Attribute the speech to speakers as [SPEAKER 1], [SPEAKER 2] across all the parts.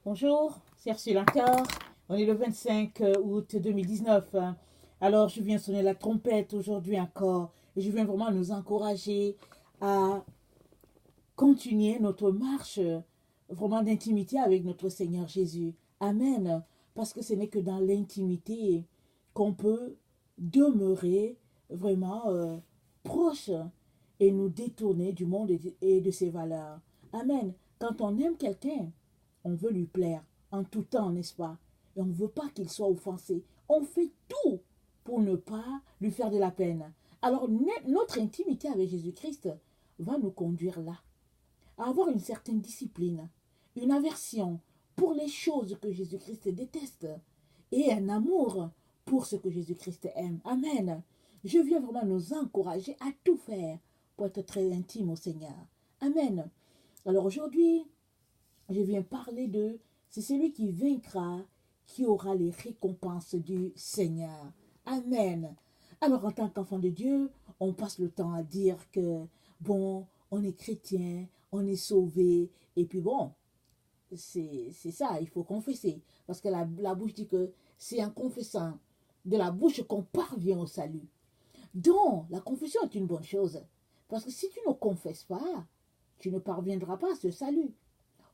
[SPEAKER 1] Bonjour, c'est Ursula encore. On est le 25 août 2019. Alors, je viens sonner la trompette aujourd'hui encore. Et je viens vraiment nous encourager à continuer notre marche vraiment d'intimité avec notre Seigneur Jésus. Amen. Parce que ce n'est que dans l'intimité qu'on peut demeurer vraiment proche et nous détourner du monde et de ses valeurs. Amen. Quand on aime quelqu'un, on veut lui plaire en tout temps, n'est-ce pas? Et on ne veut pas qu'il soit offensé. On fait tout pour ne pas lui faire de la peine. Alors, notre intimité avec Jésus-Christ va nous conduire là, à avoir une certaine discipline, une aversion pour les choses que Jésus-Christ déteste et un amour pour ce que Jésus-Christ aime. Amen. Je viens vraiment nous encourager à tout faire pour être très intime au Seigneur. Amen. Alors aujourd'hui, je viens parler de, c'est celui qui vaincra qui aura les récompenses du Seigneur. Amen. Alors en tant qu'enfant de Dieu, on passe le temps à dire que, bon, on est chrétien, on est sauvé, et puis bon, c'est ça, il faut confesser. Parce que la bouche dit que c'est en confessant de la bouche qu'on parvient au salut. Donc, la confession est une bonne chose. Parce que si tu ne confesses pas, tu ne parviendras pas à ce salut.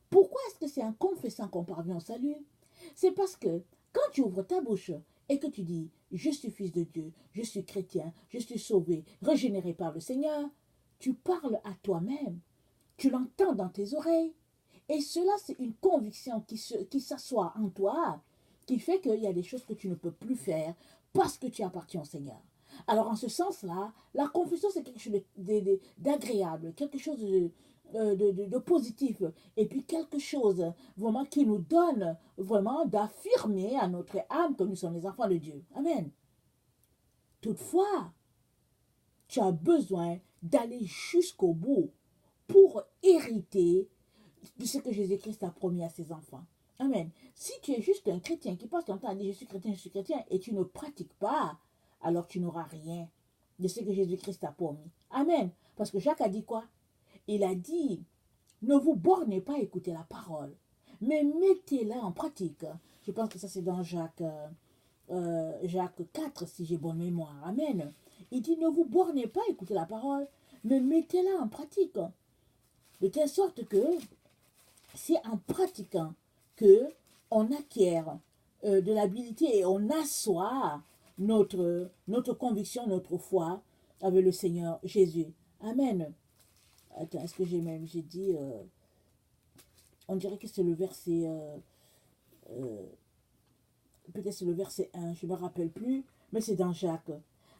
[SPEAKER 1] Pourquoi est-ce que c'est en confessant qu'on parvient au salut? C'est parce que quand tu ouvres ta bouche et que tu dis « Je suis fils de Dieu, je suis chrétien, je suis sauvé, régénéré par le Seigneur », tu parles à toi-même, tu l'entends dans tes oreilles. Et cela, c'est une conviction qui s'assoit en toi, qui fait qu'il y a des choses que tu ne peux plus faire parce que tu appartiens au Seigneur. Alors, en ce sens-là, la confession, c'est quelque chose d'agréable, quelque chose de positif, et puis quelque chose vraiment qui nous donne vraiment d'affirmer à notre âme que nous sommes les enfants de Dieu. Amen. Toutefois, tu as besoin d'aller jusqu'au bout pour hériter de ce que Jésus-Christ a promis à ses enfants. Amen. Si tu es juste un chrétien qui passe ton temps à dire je suis chrétien, et tu ne pratiques pas, alors tu n'auras rien de ce que Jésus-Christ a promis. Amen. Parce que Jacques a dit quoi? Il a dit, ne vous bornez pas à écouter la parole, mais mettez-la en pratique. Je pense que ça c'est dans Jacques 4, si j'ai bonne mémoire. Amen. Il dit, ne vous bornez pas à écouter la parole, mais mettez-la en pratique. De telle sorte que c'est en pratiquant que on acquiert de l'habilité et on assoit notre conviction, notre foi avec le Seigneur Jésus. Amen. Attends, est-ce que j'ai dit, on dirait que c'est le verset, peut-être c'est le verset 1, je ne me rappelle plus, mais c'est dans Jacques.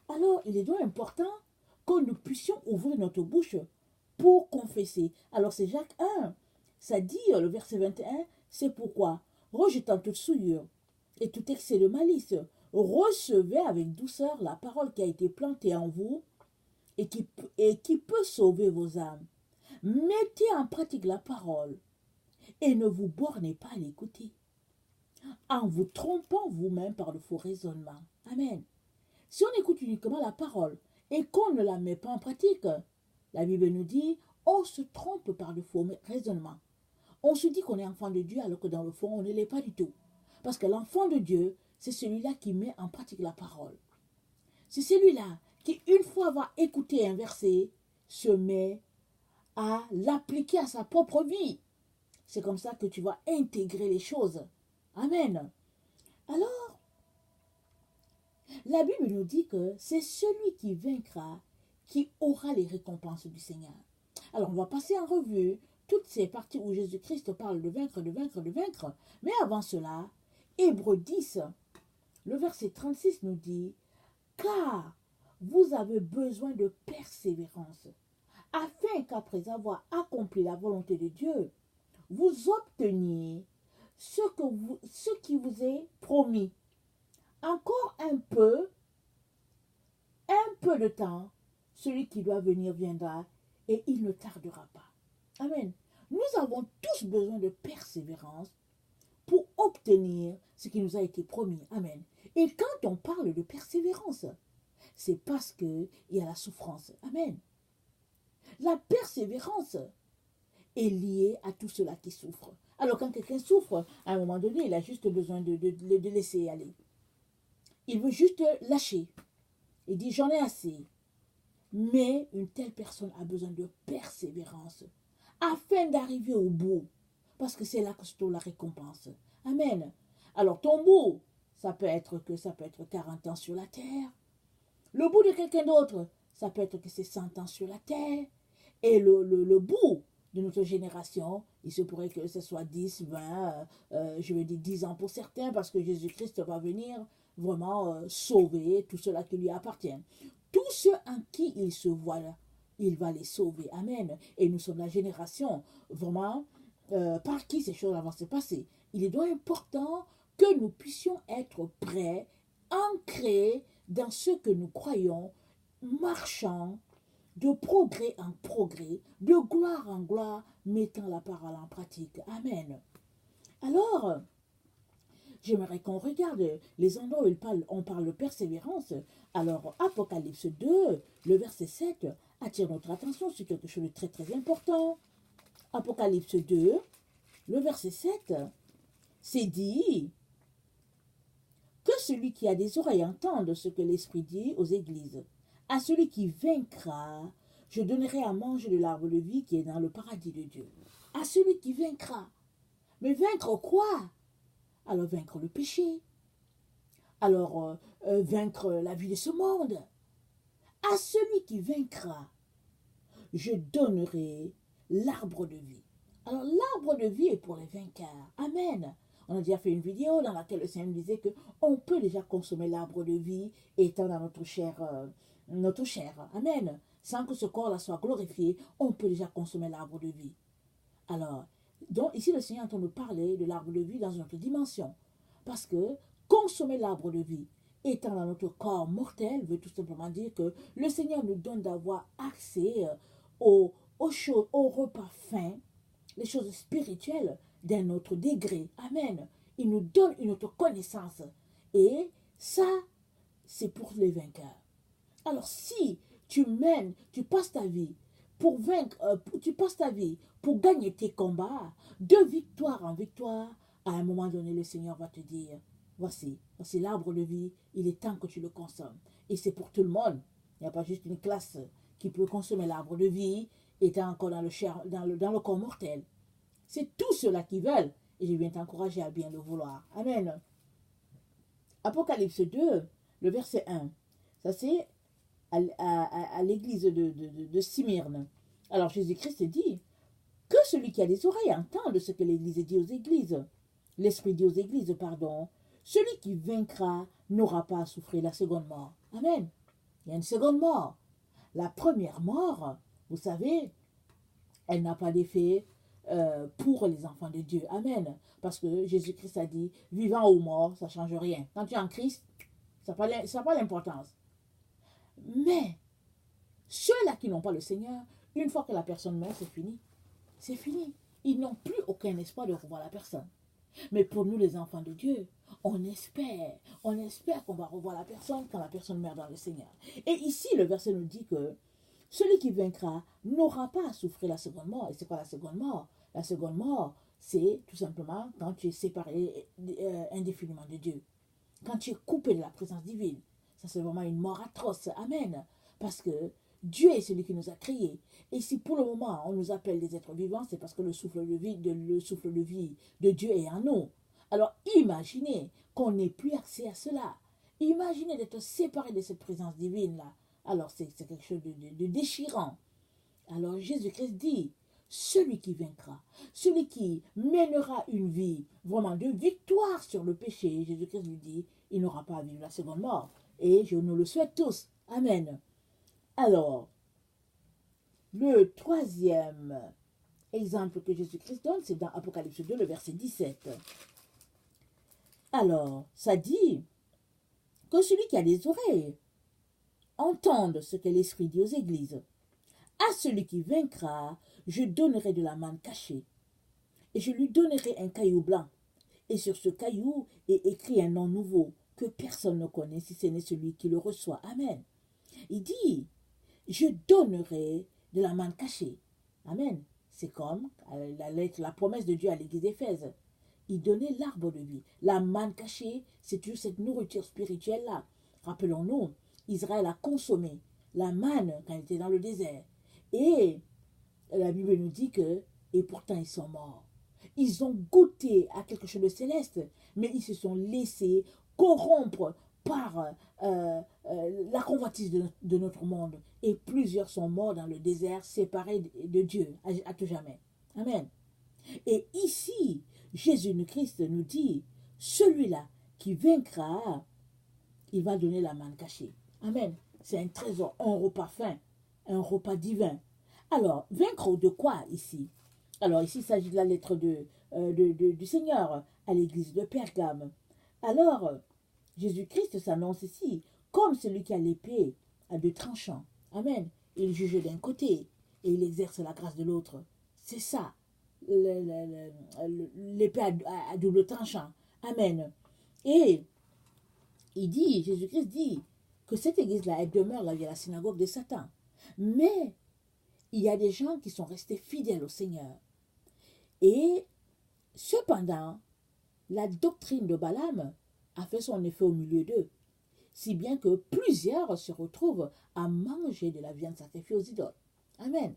[SPEAKER 1] Alors, il est donc important que nous puissions ouvrir notre bouche pour confesser. Alors, c'est Jacques 1. Ça dit, le verset 21, c'est pourquoi, rejetant toute souillure et tout excès de malice, recevez avec douceur la parole qui a été plantée en vous et qui peut sauver vos âmes. Mettez en pratique la parole et ne vous bornez pas à l'écouter, en vous trompant vous-même par le faux raisonnement. Amen. Si on écoute uniquement la parole et qu'on ne la met pas en pratique, la Bible nous dit, on se trompe par le faux raisonnement. On se dit qu'on est enfant de Dieu alors que dans le fond, on ne l'est pas du tout. Parce que l'enfant de Dieu, c'est celui-là qui met en pratique la parole. C'est celui-là qui, une fois va écouter un verset, se met à l'appliquer à sa propre vie. C'est comme ça que tu vas intégrer les choses. Amen. Alors, la Bible nous dit que c'est celui qui vaincra qui aura les récompenses du Seigneur. Alors, on va passer en revue toutes ces parties où Jésus-Christ parle de vaincre, de vaincre, de vaincre. Mais avant cela, Hébreux 10, le verset 36 nous dit « Car vous avez besoin de persévérance, afin qu'après avoir accompli la volonté de Dieu, vous obteniez ce qui vous est promis. Encore un peu de temps, celui qui doit venir viendra et il ne tardera pas. » Amen. Nous avons tous besoin de persévérance pour obtenir ce qui nous a été promis. Amen. Et quand on parle de persévérance, c'est parce qu'il y a la souffrance. Amen. La persévérance est liée à tout cela qui souffre. Alors quand quelqu'un souffre, à un moment donné, il a juste besoin de laisser aller. Il veut juste lâcher. Il dit, j'en ai assez. Mais une telle personne a besoin de persévérance afin d'arriver au bout. Parce que c'est là que se trouve la récompense. Amen. Alors ton bout, ça peut être 40 ans sur la terre. Le bout de quelqu'un d'autre, ça peut être que c'est 100 ans sur la terre. Et le bout de notre génération, il se pourrait que ce soit 10, 20, je veux dire 10 ans pour certains, parce que Jésus-Christ va venir vraiment sauver tout cela qui lui appartient. Tous ceux en qui il se voit là, il va les sauver. Amen. Et nous sommes la génération vraiment par qui ces choses vont se passer. Il est donc important que nous puissions être prêts, ancrés dans ce que nous croyons, marchant de progrès en progrès, de gloire en gloire, mettant la parole en pratique. Amen. Alors, j'aimerais qu'on regarde les endroits où on parle de persévérance. Alors, Apocalypse 2, le verset 7, attire notre attention sur quelque chose de très très important. Apocalypse 2, le verset 7, c'est dit que celui qui a des oreilles entende ce que l'Esprit dit aux églises. À celui qui vaincra, je donnerai à manger de l'arbre de vie qui est dans le paradis de Dieu. À celui qui vaincra. Mais vaincre quoi? Alors vaincre le péché. Alors vaincre la vie de ce monde. À celui qui vaincra, je donnerai l'arbre de vie. Alors l'arbre de vie est pour les vainqueurs. Amen. On a déjà fait une vidéo dans laquelle le Seigneur nous disait qu'on peut déjà consommer l'arbre de vie étant dans notre chair. Amen. Sans que ce corps-là soit glorifié, on peut déjà consommer l'arbre de vie. Alors, donc ici le Seigneur est en train de parler de l'arbre de vie dans une autre dimension. Parce que consommer l'arbre de vie étant dans notre corps mortel veut tout simplement dire que le Seigneur nous donne d'avoir accès aux choses, aux repas fins, les choses spirituelles d'un autre degré. Amen. Il nous donne une autre connaissance. Et ça, c'est pour les vainqueurs. Alors si tu passes ta vie pour vaincre, tu passes ta vie pour gagner tes combats, de victoire en victoire, à un moment donné, le Seigneur va te dire, voici l'arbre de vie, il est temps que tu le consommes. Et c'est pour tout le monde. Il n'y a pas juste une classe qui peut consommer l'arbre de vie, étant encore dans le corps mortel. C'est tous ceux-là qui veulent. Et je viens t'encourager à bien le vouloir. Amen. Apocalypse 2, le verset 1. Ça c'est à l'église de Smyrne. Alors Jésus-Christ dit que celui qui a des oreilles entende ce que l'église dit aux églises. L'Esprit dit aux églises, pardon. Celui qui vaincra n'aura pas à souffrir la seconde mort. Amen. Il y a une seconde mort. La première mort, vous savez, elle n'a pas d'effet pour les enfants de Dieu. Amen. Parce que Jésus-Christ a dit, vivant ou mort, ça ne change rien. Quand tu es en Christ, ça n'a pas d'importance. Mais ceux-là qui n'ont pas le Seigneur, une fois que la personne meurt, c'est fini. C'est fini. Ils n'ont plus aucun espoir de revoir la personne. Mais pour nous, les enfants de Dieu, on espère qu'on va revoir la personne quand la personne meurt dans le Seigneur. Et ici, le verset nous dit que celui qui vaincra n'aura pas à souffrir la seconde mort. Et c'est quoi la seconde mort? La seconde mort, c'est tout simplement quand tu es séparé indéfiniment de Dieu. Quand tu es coupé de la présence divine. Ça, c'est vraiment une mort atroce. Amen. Parce que Dieu est celui qui nous a créés. Et si pour le moment on nous appelle des êtres vivants, c'est parce que le souffle de vie de Dieu est en nous. Alors imaginez qu'on n'ait plus accès à cela. Imaginez d'être séparé de cette présence divine-là. Alors c'est quelque chose de déchirant. Alors Jésus-Christ dit, celui qui vaincra, celui qui mènera une vie vraiment de victoire sur le péché, Jésus-Christ lui dit, il n'aura pas à vivre la seconde mort. Et je nous le souhaite tous. Amen. Alors, le troisième exemple que Jésus-Christ donne, c'est dans Apocalypse 2, le verset 17. Alors, ça dit que celui qui a des oreilles entende ce que l'Esprit dit aux églises. À celui qui vaincra, je donnerai de la manne cachée, et je lui donnerai un caillou blanc, et sur ce caillou est écrit un nom nouveau que personne ne connaît si ce n'est celui qui le reçoit. Amen. Il dit, je donnerai de la manne cachée. Amen. C'est comme la promesse de Dieu à l'église d'Éphèse. Il donnait l'arbre de vie. La manne cachée, c'est toujours cette nourriture spirituelle-là. Rappelons-nous, Israël a consommé la manne quand il était dans le désert. Et la Bible nous dit que, et pourtant ils sont morts. Ils ont goûté à quelque chose de céleste, mais ils se sont laissés corrompre par la convoitise de notre monde. Et plusieurs sont morts dans le désert, séparés de Dieu à tout jamais. Amen. Et ici, Jésus-Christ nous dit, celui-là qui vaincra, il va donner la manne cachée. Amen. C'est un trésor, un repas fin, un repas divin. Alors, vaincre de quoi ici? Alors ici, il s'agit de la lettre du Seigneur à l'église de Pergame. Alors, Jésus-Christ s'annonce ici comme celui qui a l'épée à deux tranchants. Amen. Il juge d'un côté et il exerce la grâce de l'autre. C'est ça, l'épée à double tranchant. Amen. Et il dit, Jésus-Christ dit que cette église-là, elle demeure là, il y a la synagogue de Satan. Mais il y a des gens qui sont restés fidèles au Seigneur. Et cependant, la doctrine de Balaam a fait son effet au milieu d'eux, si bien que plusieurs se retrouvent à manger de la viande sacrifiée aux idoles. Amen.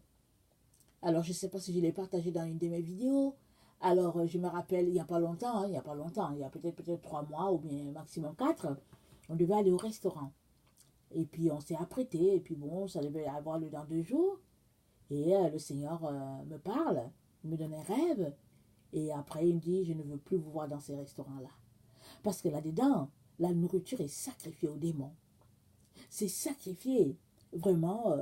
[SPEAKER 1] Alors, je ne sais pas si je l'ai partagé dans une de mes vidéos. Alors, je me rappelle, il n'y a pas longtemps, il y a peut-être 3 mois ou bien maximum 4, on devait aller au restaurant. Et puis, on s'est apprêté, et puis bon, ça devait avoir lieu dans 2 jours. Et le Seigneur me parle, il me donne un rêve. Et après, il me dit, je ne veux plus vous voir dans ces restaurants-là. Parce que là-dedans, la nourriture est sacrifiée aux démons. C'est sacrifié. Vraiment,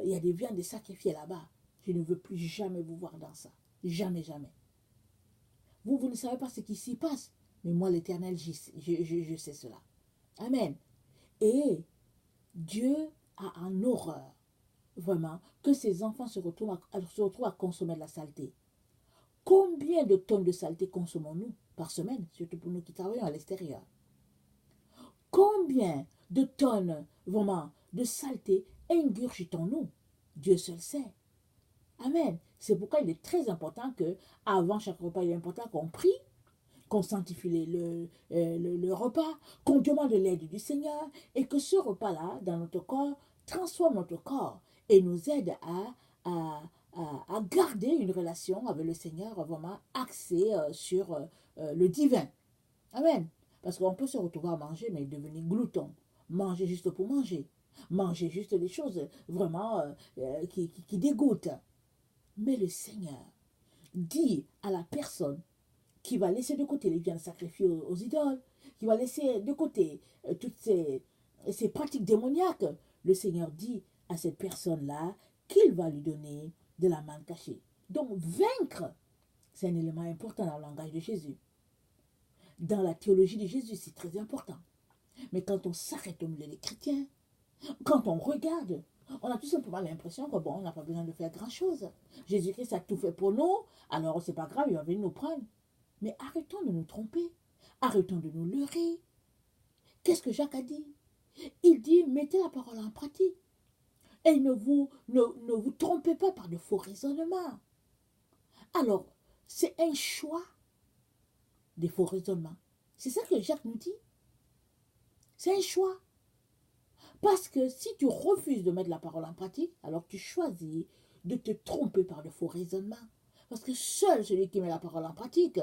[SPEAKER 1] il y a des viandes sacrifiées là-bas. Je ne veux plus jamais vous voir dans ça. Jamais, jamais. Vous ne savez pas ce qui s'y passe. Mais moi, l'Éternel, je sais cela. Amen. Et Dieu a en horreur, vraiment, que ses enfants se retrouvent à consommer de la saleté. Combien de tonnes de saleté consommons-nous par semaine, surtout pour nous qui travaillons à l'extérieur? Combien de tonnes, vraiment, de saleté ingurgitons-nous? Dieu seul sait. Amen. C'est pourquoi il est très important que, avant chaque repas, il est important qu'on prie, qu'on sanctifie le repas, qu'on demande l'aide du Seigneur et que ce repas-là, dans notre corps, transforme notre corps et nous aide à garder une relation avec le Seigneur vraiment axée sur le divin. Amen. Parce qu'on peut se retrouver à manger, mais devenir glouton. Manger juste pour manger. Manger juste des choses vraiment qui dégoûtent. Mais le Seigneur dit à la personne qui va laisser de côté les viandes sacrifiées aux idoles, qui va laisser de côté toutes ces pratiques démoniaques, le Seigneur dit à cette personne-là qu'il va lui donner de la manne cachée. Donc, vaincre, c'est un élément important dans le langage de Jésus. Dans la théologie de Jésus, c'est très important. Mais quand on s'arrête au milieu des chrétiens, quand on regarde, on a tout simplement l'impression que bon, on n'a pas besoin de faire grand-chose. Jésus-Christ a tout fait pour nous, alors c'est pas grave, il va venir nous prendre. Mais arrêtons de nous tromper. Arrêtons de nous leurrer. Qu'est-ce que Jacques a dit? Il dit, mettez la parole en pratique. Et ne vous trompez pas par de faux raisonnements. Alors, c'est un choix des faux raisonnements. C'est ça que Jacques nous dit. C'est un choix. Parce que si tu refuses de mettre la parole en pratique, alors tu choisis de te tromper par de faux raisonnements. Parce que seul celui qui met la parole en pratique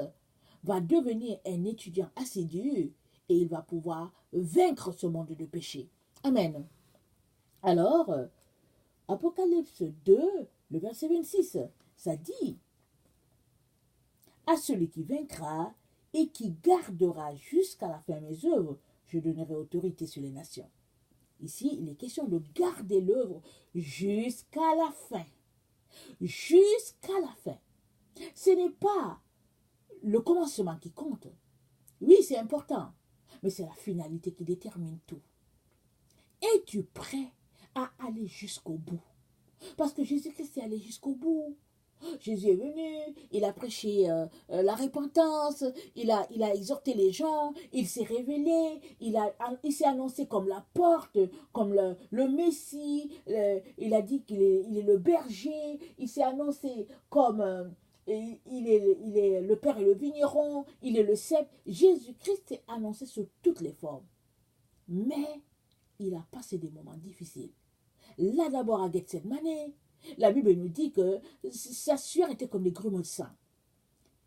[SPEAKER 1] va devenir un étudiant assidu et il va pouvoir vaincre ce monde de péché. Amen. Alors, Apocalypse 2, le verset 26, ça dit « À celui qui vaincra et qui gardera jusqu'à la fin mes œuvres, je donnerai autorité sur les nations. » Ici, il est question de garder l'œuvre jusqu'à la fin. Jusqu'à la fin. Ce n'est pas le commencement qui compte. Oui, c'est important, mais c'est la finalité qui détermine tout. Es-tu prêt à aller jusqu'au bout? Parce que Jésus-Christ est allé jusqu'au bout. Jésus est venu, il a prêché la repentance, il a exhorté les gens, il s'est révélé, il s'est annoncé comme la porte, comme le Messie, il a dit il est le berger, il s'est annoncé comme il est le Père et le vigneron, il est le cep. Jésus-Christ s'est annoncé sous toutes les formes. Mais il a passé des moments difficiles. Là d'abord à Gethsemane, la Bible nous dit que sa sueur était comme des grumeaux de sang.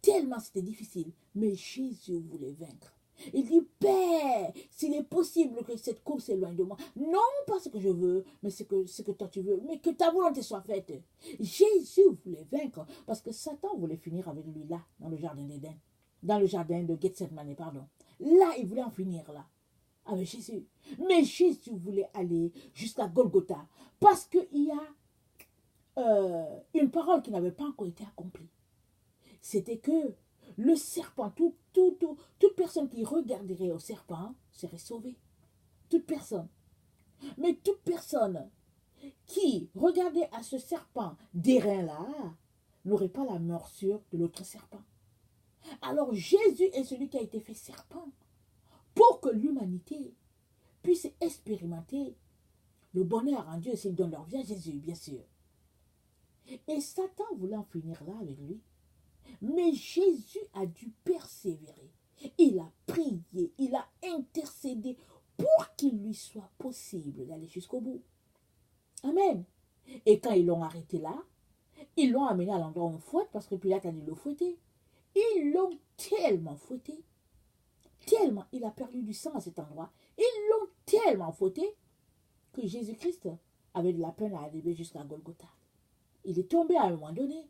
[SPEAKER 1] Tellement c'était difficile. Mais Jésus voulait vaincre. Il dit, Père, s'il est possible que cette coupe s'éloigne de moi. Non pas ce que je veux, mais ce que toi tu veux. Mais que ta volonté soit faite. Jésus voulait vaincre. Parce que Satan voulait finir avec lui là, dans le jardin d'Éden. Dans le jardin de Gethsemane, pardon. Là, il voulait en finir là. Avec Jésus. Mais Jésus voulait aller jusqu'à Golgotha. Parce qu'il y a une parole qui n'avait pas encore été accomplie. C'était que le serpent, toute personne qui regarderait au serpent serait sauvée. Toute personne. Mais toute personne qui regardait à ce serpent d'airain-là n'aurait pas la morsure de l'autre serpent. Alors Jésus est celui qui a été fait serpent pour que l'humanité puisse expérimenter le bonheur en Dieu s'il donne leur vie à Jésus, bien sûr. Et Satan voulait en finir là avec lui. Mais Jésus a dû persévérer. Il a prié, il a intercédé pour qu'il lui soit possible d'aller jusqu'au bout. Amen. Et quand ils l'ont arrêté là, ils l'ont amené à l'endroit où on fouette, parce que Pilate a dit le fouetter. Ils l'ont tellement fouetté, tellement il a perdu du sang à cet endroit. Ils l'ont tellement fouetté que Jésus-Christ avait de la peine à arriver jusqu'à Golgotha. Il est tombé à un moment donné,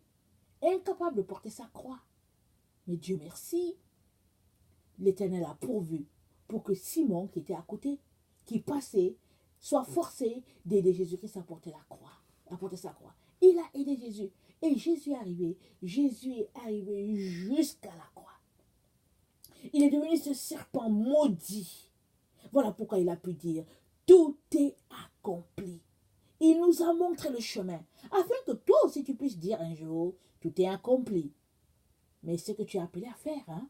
[SPEAKER 1] incapable de porter sa croix. Mais Dieu merci, l'Éternel a pourvu pour que Simon, qui était à côté, qui passait, soit forcé d'aider Jésus-Christ à porter la croix, à porter sa croix. Il a aidé Jésus. Et Jésus est arrivé jusqu'à la croix. Il est devenu ce serpent maudit. Voilà pourquoi il a pu dire, tout est accompli. Il nous a montré le chemin, afin que toi aussi tu puisses dire un jour, tout est accompli. Mais ce que tu as appelé à faire, hein?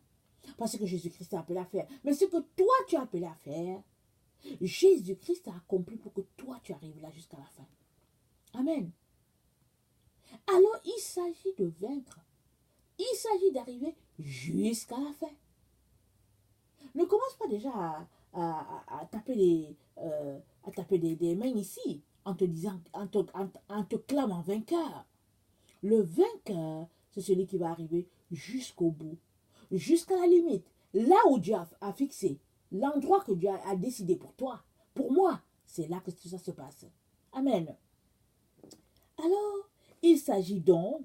[SPEAKER 1] Pas ce que Jésus-Christ a appelé à faire, mais ce que toi tu as appelé à faire, Jésus-Christ a accompli pour que toi tu arrives là jusqu'à la fin. Amen. Alors il s'agit de vaincre. Il s'agit d'arriver jusqu'à la fin. Ne commence pas déjà à taper des mains ici en te disant, en te clamant vainqueur. Le vainqueur, c'est celui qui va arriver jusqu'au bout, jusqu'à la limite, là où Dieu a fixé, l'endroit que Dieu a décidé pour toi, pour moi, c'est là que tout ça se passe. Amen. Alors, il s'agit donc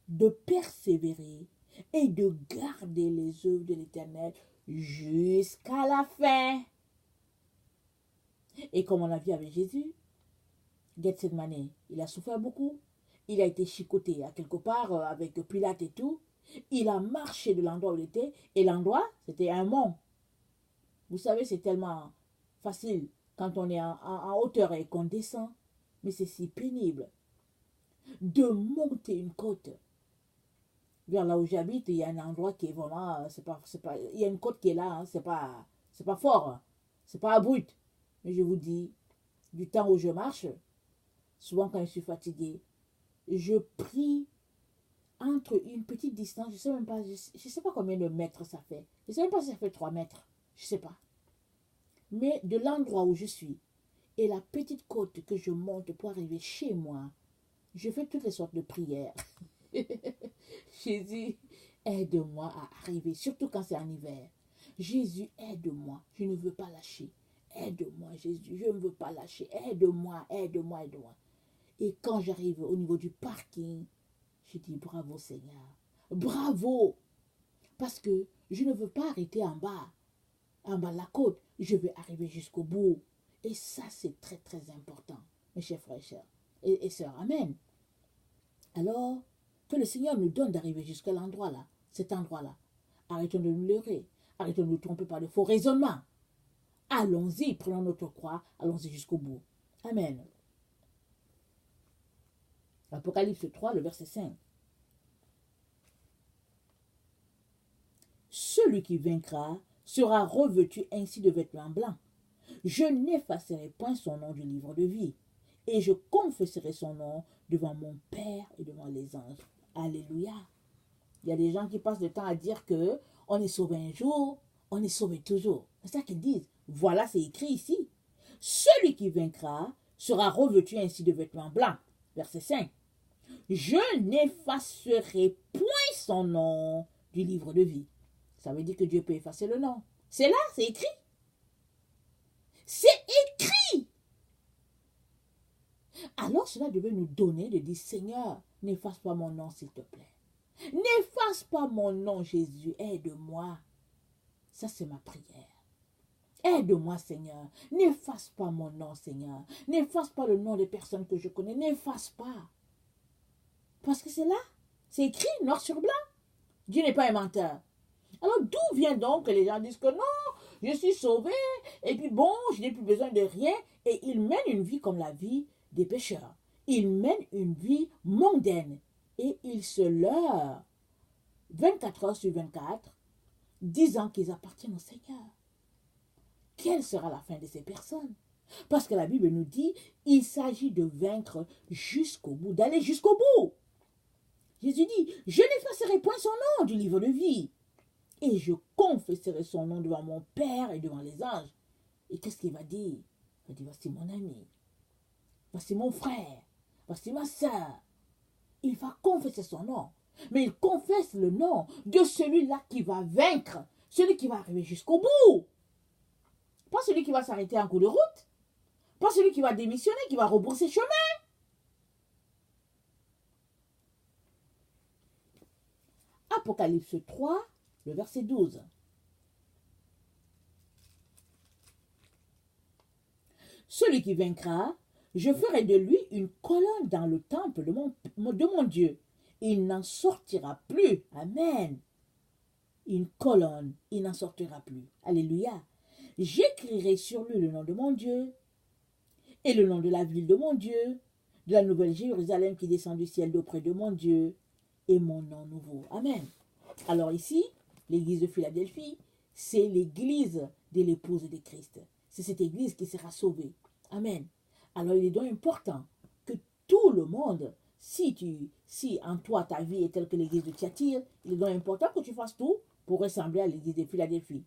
[SPEAKER 1] de persévérer et de garder les œuvres de l'Éternel jusqu'à la fin. Et comme on l'a vu avec Jésus, Gethsemane, il a souffert beaucoup. Il a été chicoté à quelque part avec Pilate et tout. Il a marché de l'endroit où il était. Et l'endroit, c'était un mont. Vous savez, c'est tellement facile quand on est en hauteur et qu'on descend. Mais c'est si pénible de monter une côte. Vers là où j'habite, il y a un endroit qui est vraiment, il y a une côte qui est là, hein, c'est pas fort, hein, c'est pas abrupt. Mais je vous dis, du temps où je marche, souvent quand je suis fatiguée, je prie entre une petite distance, je sais pas combien de mètres ça fait. Je sais même pas si ça fait 3 mètres, je sais pas. Mais de l'endroit où je suis et la petite côte que je monte pour arriver chez moi, je fais toutes les sortes de prières. Jésus, aide-moi à arriver, surtout quand c'est en hiver. Jésus, aide-moi, je ne veux pas lâcher. Aide-moi, Jésus, je ne veux pas lâcher. Aide-moi, aide-moi, aide-moi. Et quand j'arrive au niveau du parking, je dis bravo Seigneur, bravo. Parce que je ne veux pas arrêter en bas de la côte. Je veux arriver jusqu'au bout. Et ça, c'est très, très important, mes chers frères et sœurs. Amen. Alors, que le Seigneur nous donne d'arriver jusqu'à l'endroit là, cet endroit-là. Arrêtons de nous leurrer. Arrêtons de nous tromper par de faux raisonnements. Allons-y, prenons notre croix, allons-y jusqu'au bout. Amen. Apocalypse 3, le verset 5. Celui qui vaincra sera revêtu ainsi de vêtements blancs. Je n'effacerai point son nom du livre de vie, et je confesserai son nom devant mon Père et devant les anges. Alléluia. Il y a des gens qui passent le temps à dire que on est sauvé un jour, on est sauvé toujours. C'est ça qu'ils disent. Voilà, c'est écrit ici. Celui qui vaincra sera revêtu ainsi de vêtements blancs. Verset 5. Je n'effacerai point son nom du livre de vie. Ça veut dire que Dieu peut effacer le nom. C'est là, c'est écrit. C'est écrit. Alors cela devait nous donner de dire, Seigneur, n'efface pas mon nom, s'il te plaît. N'efface pas mon nom, Jésus, aide-moi. Ça, c'est ma prière. Aide-moi, Seigneur. N'efface pas mon nom, Seigneur. N'efface pas le nom des personnes que je connais. N'efface pas. Parce que c'est là. C'est écrit noir sur blanc. Dieu n'est pas un menteur. Alors, d'où vient donc que les gens disent que non, je suis sauvé, et puis bon, je n'ai plus besoin de rien, et ils mènent une vie comme la vie des pécheurs. Ils mènent une vie mondaine, et ils se leurrent 24 heures sur 24, disant qu'ils appartiennent au Seigneur. Quelle sera la fin de ces personnes? Parce que la Bible nous dit, il s'agit de vaincre jusqu'au bout, d'aller jusqu'au bout. Jésus dit, je n'effacerai point son nom du livre de vie, et je confesserai son nom devant mon Père et devant les anges. Et qu'est-ce qu'il va dire? Il va dire, voici mon ami, voici mon frère, voici ma soeur. Il va confesser son nom, mais il confesse le nom de celui-là qui va vaincre, celui qui va arriver jusqu'au bout. Pas celui qui va s'arrêter en cours de route, pas celui qui va démissionner, qui va rebrousser chemin. Apocalypse 3, le verset 12. Celui qui vaincra, je ferai de lui une colonne dans le temple de mon Dieu. Il n'en sortira plus. Amen. Une colonne, il n'en sortira plus. Alléluia. J'écrirai sur lui le nom de mon Dieu et le nom de la ville de mon Dieu, de la nouvelle Jérusalem qui descend du ciel d'auprès de mon Dieu et mon nom nouveau. Amen. Alors ici, l'église de Philadelphie, c'est l'église de l'épouse de Christ. C'est cette église qui sera sauvée. Amen. Alors il est donc important que tout le monde, si en toi ta vie est telle que l'église de Thyatire, il est donc important que tu fasses tout pour ressembler à l'église de Philadelphie.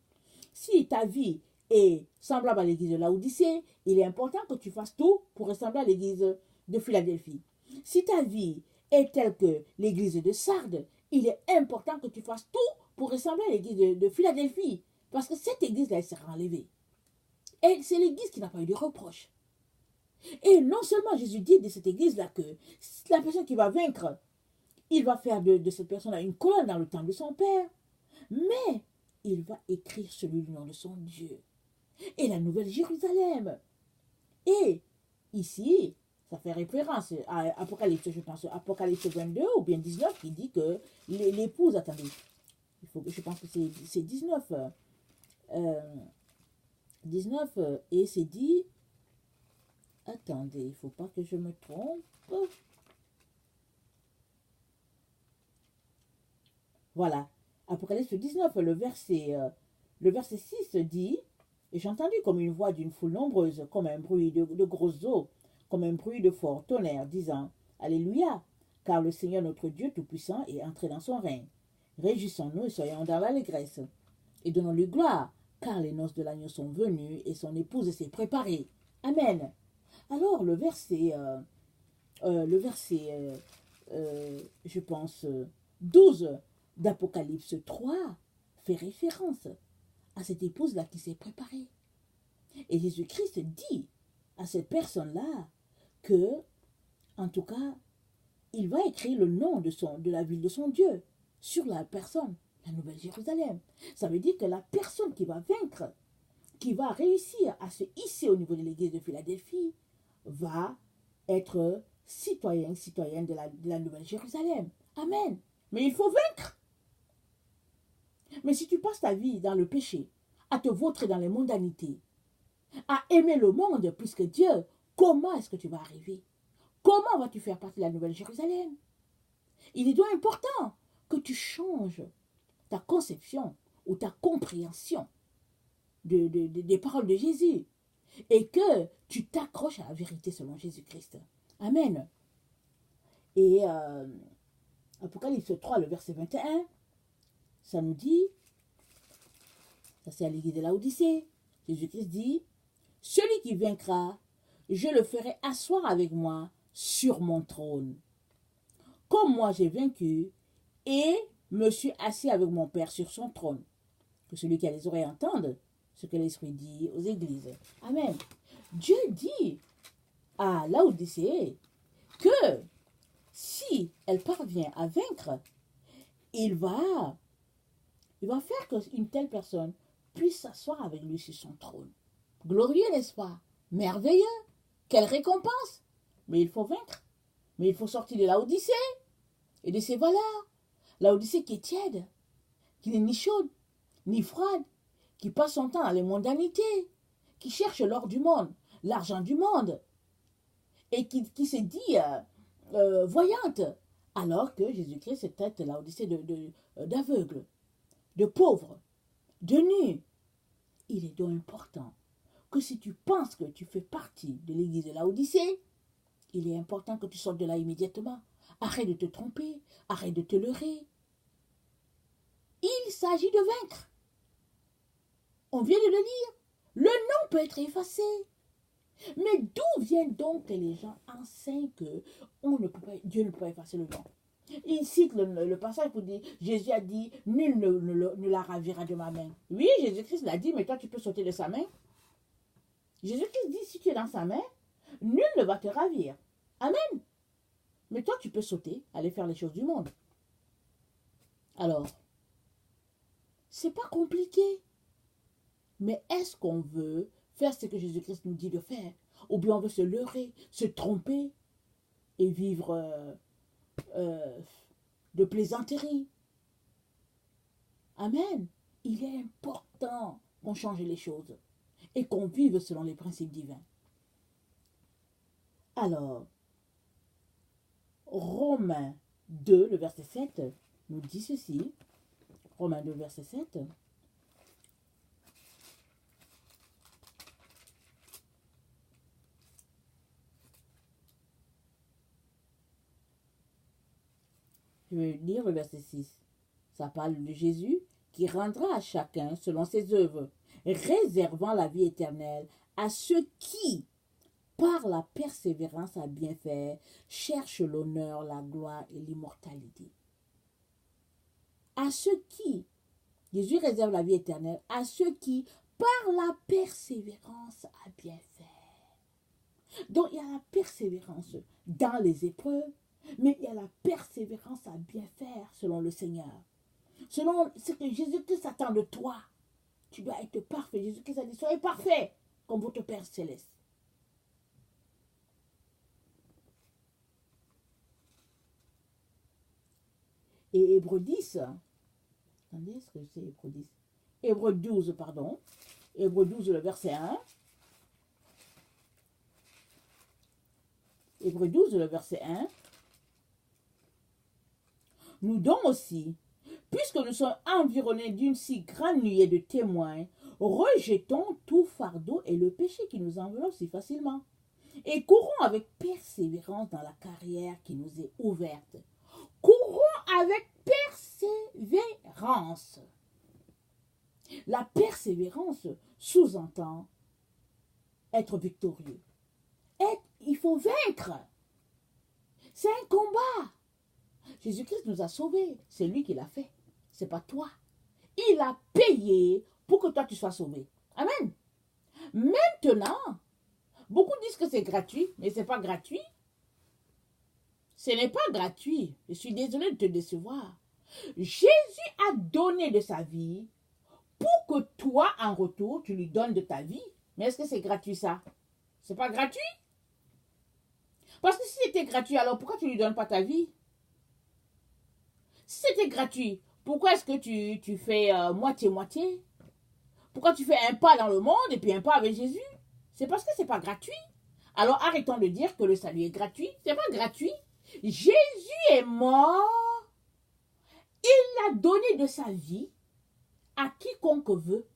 [SPEAKER 1] Si ta vie est semblable à l'église de Laodicée, il est important que tu fasses tout pour ressembler à l'église de Philadelphie. Si ta vie est telle que l'église de Sardes, il est important que tu fasses tout pour ressembler à l'église de Philadelphie. Parce que cette église-là, elle sera enlevée. Et c'est l'église qui n'a pas eu de reproche. Et non seulement Jésus dit de cette église-là que la personne qui va vaincre, il va faire de cette personne-là une colonne dans le temple de son Père, mais il va écrire celui du nom de son Dieu. Et la nouvelle Jérusalem. Et ici, ça fait référence à Apocalypse, je pense, Apocalypse 22 ou bien 19 qui dit que l'épouse, attendez, je pense que c'est 19. 19 et c'est dit, attendez, il ne faut pas que je me trompe. Voilà, Apocalypse 19, le verset 6 dit, et j'ai entendu comme une voix d'une foule nombreuse, comme un bruit de grosses eaux, comme un bruit de fort tonnerre, disant, Alléluia, car le Seigneur notre Dieu Tout-Puissant est entré dans son règne. Réjouissons-nous et soyons dans l'allégresse, et donnons-lui gloire, car les noces de l'agneau sont venues et son épouse s'est préparée. Amen. Alors le verset, je pense, 12 d'Apocalypse 3 fait référence à cette épouse-là qui s'est préparée. Et Jésus-Christ dit à cette personne-là que, en tout cas, il va écrire le nom de la ville de son Dieu sur la personne, la Nouvelle Jérusalem. Ça veut dire que la personne qui va vaincre, qui va réussir à se hisser au niveau de l'église de Philadelphie, va être citoyenne de la Nouvelle Jérusalem. Amen. Mais il faut vaincre. Mais si tu passes ta vie dans le péché, à te vautrer dans les mondanités, à aimer le monde plus que Dieu, comment est-ce que tu vas arriver? Comment vas-tu faire partie de la Nouvelle Jérusalem? Il est donc important que tu changes ta conception ou ta compréhension des paroles de Jésus et que tu t'accroches à la vérité selon Jésus-Christ. Amen. Et Apocalypse 3, le verset 21, ça nous dit, ça c'est à l'église de Laodicée, Jésus-Christ dit, « Celui qui vaincra, je le ferai asseoir avec moi sur mon trône. Comme moi j'ai vaincu et me suis assis avec mon Père sur son trône. » Que celui qui a les oreilles entende ce que l'Esprit dit aux églises. Amen. Dieu dit à Laodicée que si elle parvient à vaincre, il va faire qu'une telle personne puisse s'asseoir avec lui sur son trône. Glorieux, n'est-ce pas? Merveilleux. Quelle récompense. Mais il faut vaincre. Mais il faut sortir de Laodicée et de ses valeurs. Laodicée qui est tiède, qui n'est ni chaude, ni froide, qui passe son temps dans les mondanités, qui cherche l'or du monde, l'argent du monde, et qui se dit voyante, alors que Jésus-Christ était Laodicée d'aveugles, de pauvres, de nus. Il est donc important que si tu penses que tu fais partie de l'église de Laodicée, il est important que tu sortes de là immédiatement. Arrête de te tromper, arrête de te leurrer. Il s'agit de vaincre. On vient de le dire. Le nom peut être effacé. Mais d'où viennent donc que les gens enseignent que Dieu ne peut pas effacer le nom? Il cite le passage pour dire, Jésus a dit, nul ne la ravira de ma main. Oui, Jésus-Christ l'a dit, mais toi tu peux sauter de sa main. Jésus-Christ dit, si tu es dans sa main, nul ne va te ravir. Amen. Mais toi tu peux sauter, aller faire les choses du monde. Alors, c'est pas compliqué. Mais est-ce qu'on veut faire ce que Jésus-Christ nous dit de faire? Ou bien on veut se leurrer, se tromper et vivre de plaisanterie? Amen. Il est important qu'on change les choses et qu'on vive selon les principes divins. Alors, Romains 2, le verset 7, nous dit ceci. Romains 2, verset 7. Je vais lire le verset 6. Ça parle de Jésus qui rendra à chacun selon ses œuvres, réservant la vie éternelle à ceux qui, par la persévérance à bien faire, cherchent l'honneur, la gloire et l'immortalité. À ceux qui, Jésus réserve la vie éternelle à ceux qui, par la persévérance à bien faire. Donc il y a la persévérance dans les épreuves, mais il y a la persévérance à bien faire selon le Seigneur. Selon ce que Jésus-Christ attend de toi. Tu dois être parfait. Jésus-Christ a dit, soyez parfait comme votre Père céleste. Et Hébreux 10, attendez, est-ce que c'est Hébreux 10? Hébreux 12, pardon. Hébreux 12, le verset 1. Hébreux 12, le verset 1. Nous donc aussi, puisque nous sommes environnés d'une si grande nuée de témoins, rejetons tout fardeau et le péché qui nous enveloppe si facilement, et courons avec persévérance dans la carrière qui nous est ouverte. Courons avec persévérance. La persévérance sous-entend être victorieux. Il faut vaincre. C'est un combat. Jésus-Christ nous a sauvés. C'est lui qui l'a fait. C'est pas toi. Il a payé pour que toi tu sois sauvé. Amen. Maintenant, beaucoup disent que c'est gratuit, mais c'est pas gratuit. Ce n'est pas gratuit. Je suis désolée de te décevoir. Jésus a donné de sa vie pour que toi, en retour, tu lui donnes de ta vie. Mais est-ce que c'est gratuit ça? C'est pas gratuit? Parce que si c'était gratuit, alors pourquoi tu lui donnes pas ta vie? Si c'était gratuit, pourquoi est-ce que tu fais moitié-moitié? Pourquoi tu fais un pas dans le monde et puis un pas avec Jésus? C'est parce que c'est pas gratuit. Alors arrêtons de dire que le salut est gratuit. C'est pas gratuit. Jésus est mort. Il a donné de sa vie à quiconque veut,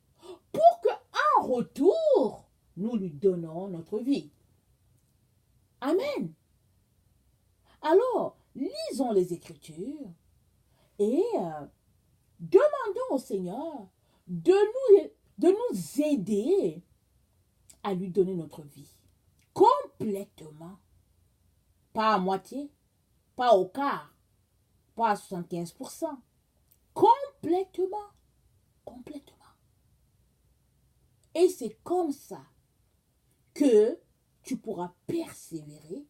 [SPEAKER 1] pour qu'en retour, nous lui donnons notre vie. Amen. Alors, lisons les Écritures et demandons au Seigneur de nous aider à lui donner notre vie complètement. Pas à moitié, pas au quart, pas à 75%. Complètement. Complètement. Et c'est comme ça que tu pourras persévérer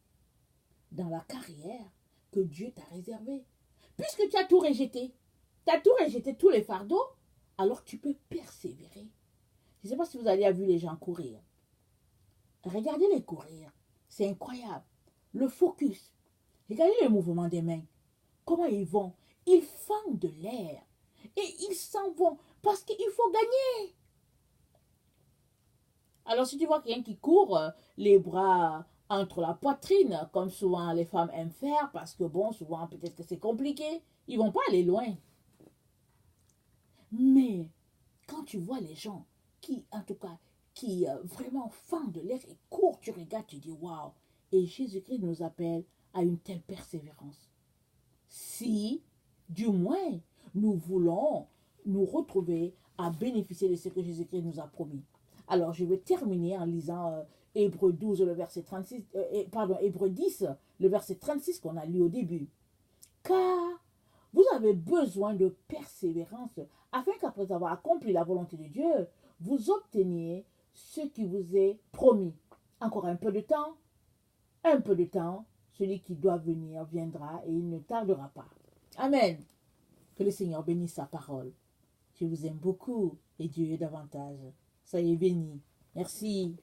[SPEAKER 1] dans la carrière que Dieu t'a réservée. Puisque tu as tout rejeté, tous les fardeaux, alors tu peux persévérer. Je ne sais pas si vous avez vu les gens courir. Regardez-les courir. C'est incroyable. Le focus. Regardez le mouvement des mains. Comment ils vont. Ils fendent de l'air. Et ils s'en vont parce qu'il faut gagner. Alors si tu vois quelqu'un qui court, les bras entre la poitrine, comme souvent les femmes aiment faire, parce que bon, souvent peut-être que c'est compliqué, ils ne vont pas aller loin. Mais quand tu vois les gens qui, en tout cas, qui vraiment fendent de l'air et courent, tu regardes, tu dis waouh. Et Jésus-Christ nous appelle à une telle persévérance. Si, du moins, nous voulons nous retrouver à bénéficier de ce que Jésus-Christ nous a promis. Alors, je vais terminer en lisant Hébreux 12, le verset 36, Hébreux 10, le verset 36 qu'on a lu au début. Car vous avez besoin de persévérance afin qu'après avoir accompli la volonté de Dieu, vous obteniez ce qui vous est promis. Encore un peu de temps, celui qui doit venir viendra et il ne tardera pas. Amen. Que le Seigneur bénisse sa parole. Je vous aime beaucoup et Dieu est davantage. Soyez bénis. Merci.